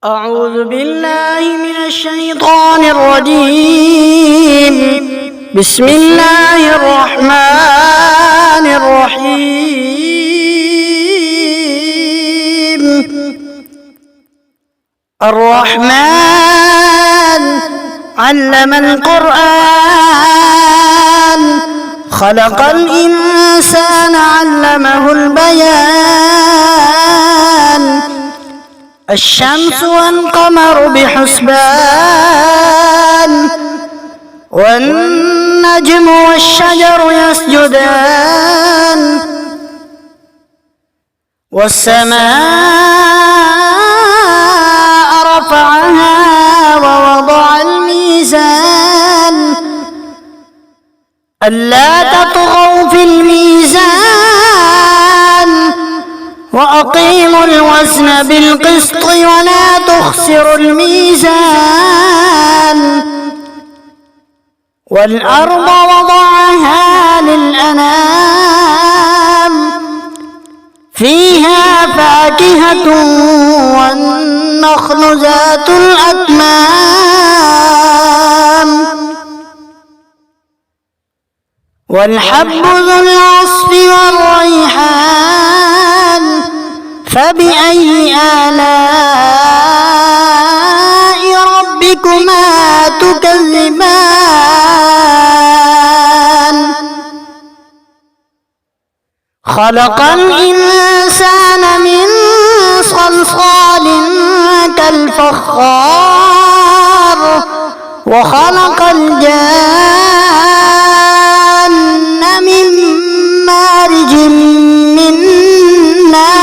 أعوذ بالله من الشيطان الرجيم. بسم الله الرحمن الرحيم. الرحمن علم القرآن، خلق الإنسان علمه البيان. الشمس والقمر بحسبان، والنجم والشجر يسجدان. والسماء رفعها ووضع الميزان، ألا تطغوا في الميزان، وأقيموا الوزن بالقسط ولا تخسروا الميزان. والأرض وضعها للأنام، فيها فاكهة والنخل ذات الأكمام، والحب ذو العصف والريحان. فبأي آلاء ربكما تكذبان؟ خلق الإنسان من صلصال كالفخار، وخلق الجان من مارج من نار.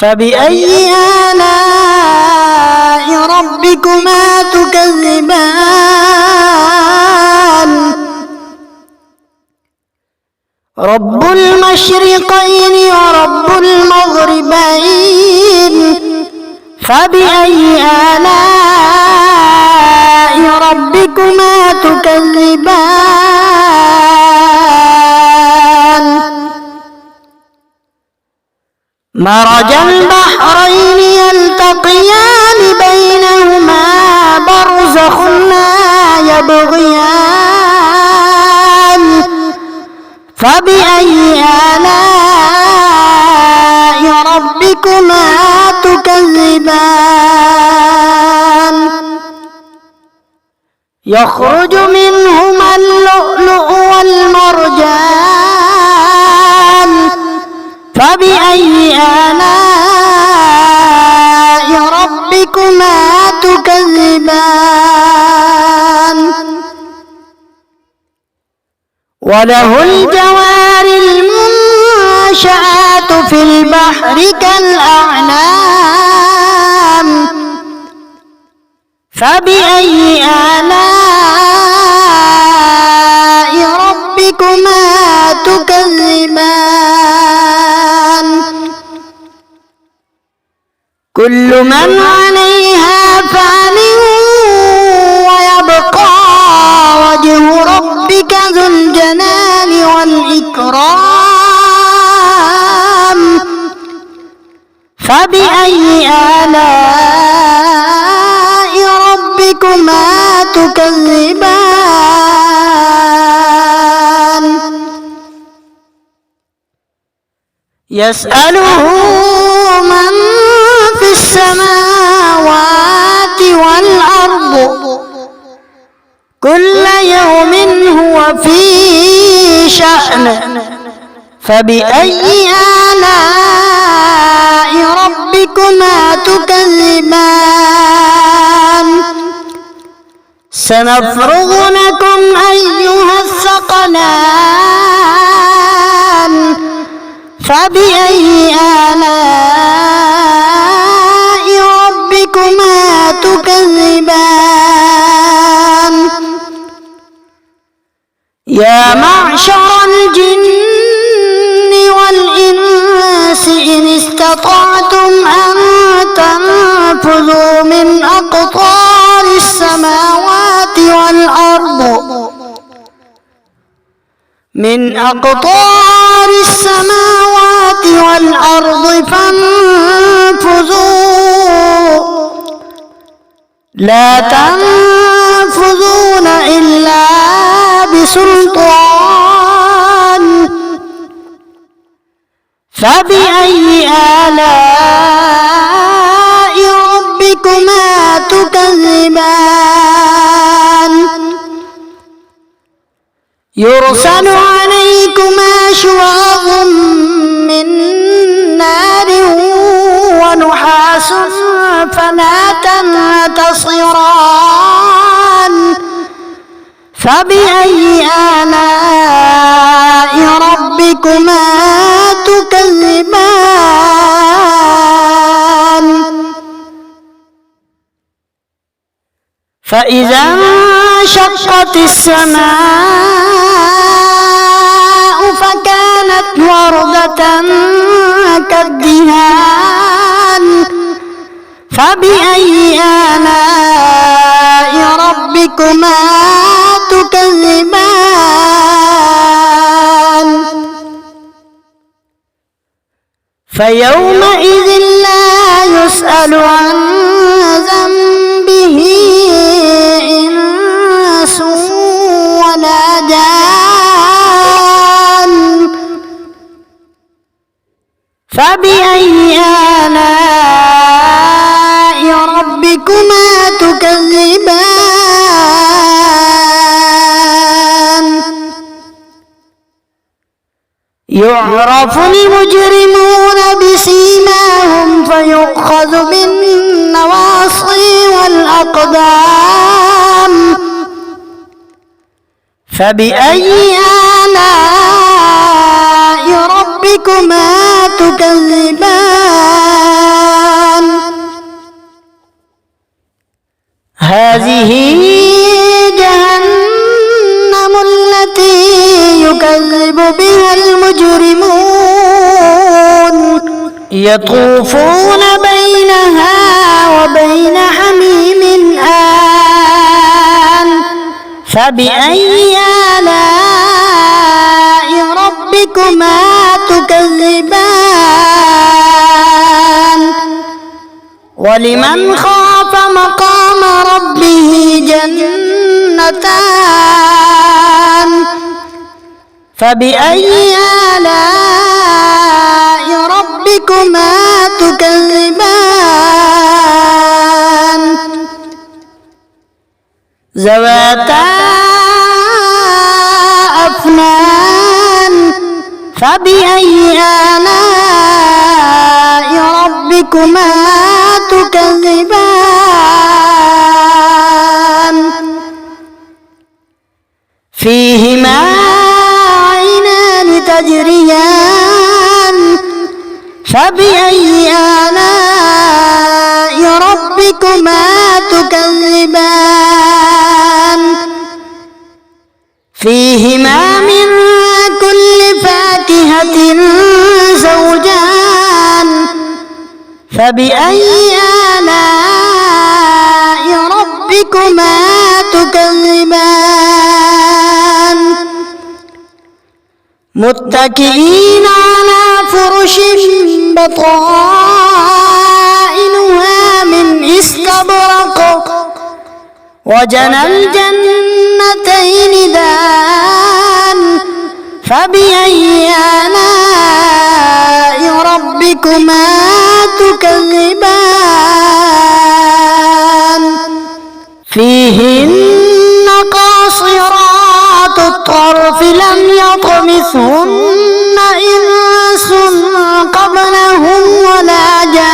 فبأي آلاء ربكما تكذبان؟ رب المشرقين ورب المغربين. فبأي آلاء ربكما تكذبان؟ مرج البحرين يلتقيان، بينهما برزخ لا يبغيان. فبأي آلاء ربكما تكذبان؟ يخرج منهما اللؤلؤ والمرجان. فبأي آلاء ربكما تكذبان؟ وله الجوار المنشآت في البحر كالأعلام. فبأي آلاء ربكما تكذبان؟ كل من عليها فان، ويبقى وجه ربك ذو الجلال والإكرام. فبأي آلاء ربكما تكذبان؟ يسأله من في السماوات والأرض، كل يوم هو في شأن. فبأي آلاء ربكما تكذبان؟ سنفرغ لكم أيها الثقلان. فبأي آلاء ربكما تكذبان؟ يا معشر الجن والإنس إن استطعتم أن تنفذوا من أقطار السماوات والأرض من أقطار السماوات والأرض لا تنفذون إلا بسلطان فبأي آلاء ربكما تكذبان يرسل عليكما شواظ من نار ونحاس فلا تنتصران فبأي آلاء ربكما تكذبان فإذا انشقت السماء فكانت وردة كالدهان فبأي آلاء ربكما تكذبان فيومئذ لا يسأل عن ذنبه إنس ولا جان فبأي آلاء ربكما تكذبان يعرف المجرمون بسيماهم فيؤخذ بالنواصي والأقدام فبأي آلاء ربكما تكذبان هذه جهنم التي يكذب بها المجرمون يطوفون بينها وبين حميم آن فبأي آلاء ربكما تكذبان ولمن خاف مقام ربه جنتان فبأي آلاء ربكما تكذبان ذواتا أفنان فبأي آلاء ربكما تكذبان فيهما عينان تجريان فبأي آلاء ربكما تكذبان فيهما من كل فاكهة زوجان فبأي آلاء ربكما تكذبان متكئين على فرش بطائنها من استبرق وجنى الجنتين دان فبأي آلاء ربكما تكذبان فيهن قاصرات الطرف لم يطمثهن إنس قبلهم ولا جان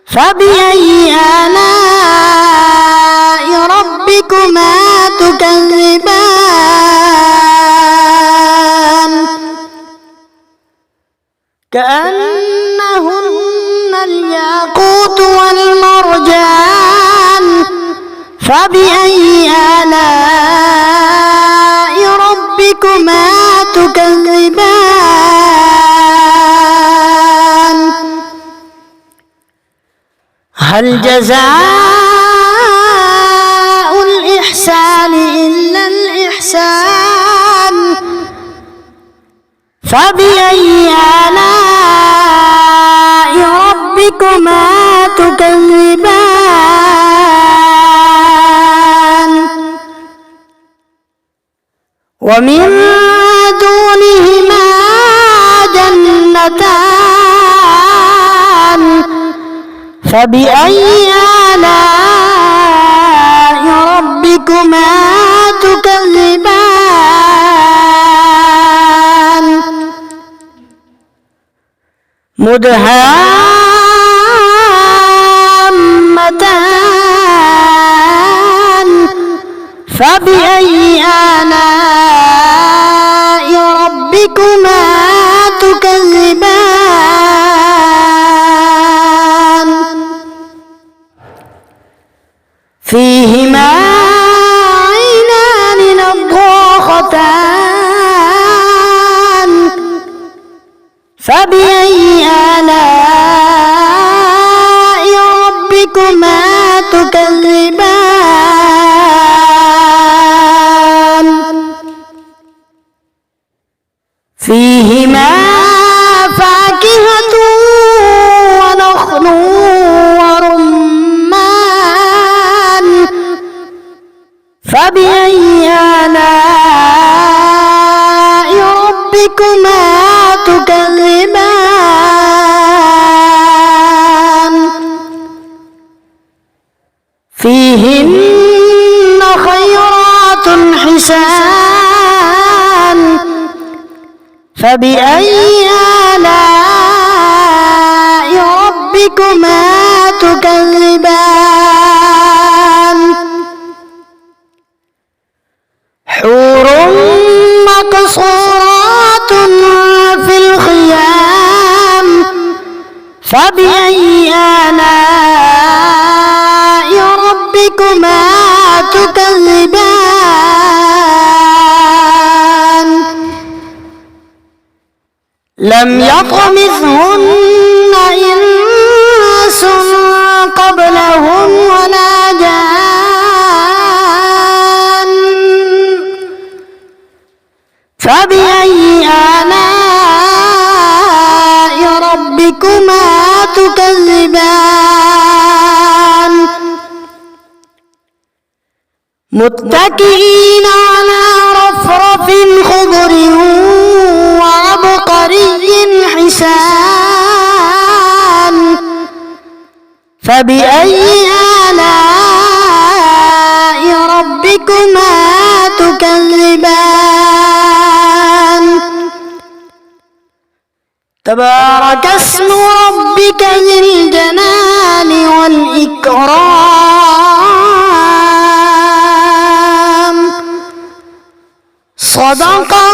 فبأي آلاء ربكما تكذبان كأنهن الياقوت والمرجان فبأي آلاء ربكما تكذبان هل جزاء الإحسان إلا الإحسان فبأي آلاء ربكما ومن دونهما جنتان فبأي آلاء ربكما تكذبان مدهامتان فبأي آلاء ربكما تكذبان فيهما عينان نضاختان فبأي آلاء ربكما تكذبان فيهما فاكهة ونخل ورمان فبأي آلاء ربكما تكذبان فيهن خيرات حسان فبأي آلاء ربكما تكذبان حور مقصورات في الخيام فبأي آلاء ربكما تكذبان لم يطمثهن إنس قبلهم ولا جان فبأي آلاء ربكما تكذبان متكئين على رفرف خضر وعبقري حسان فبأي آلاء ربكما تكذبان تبارك اسم ربك ذي الجلال والإكرام صدق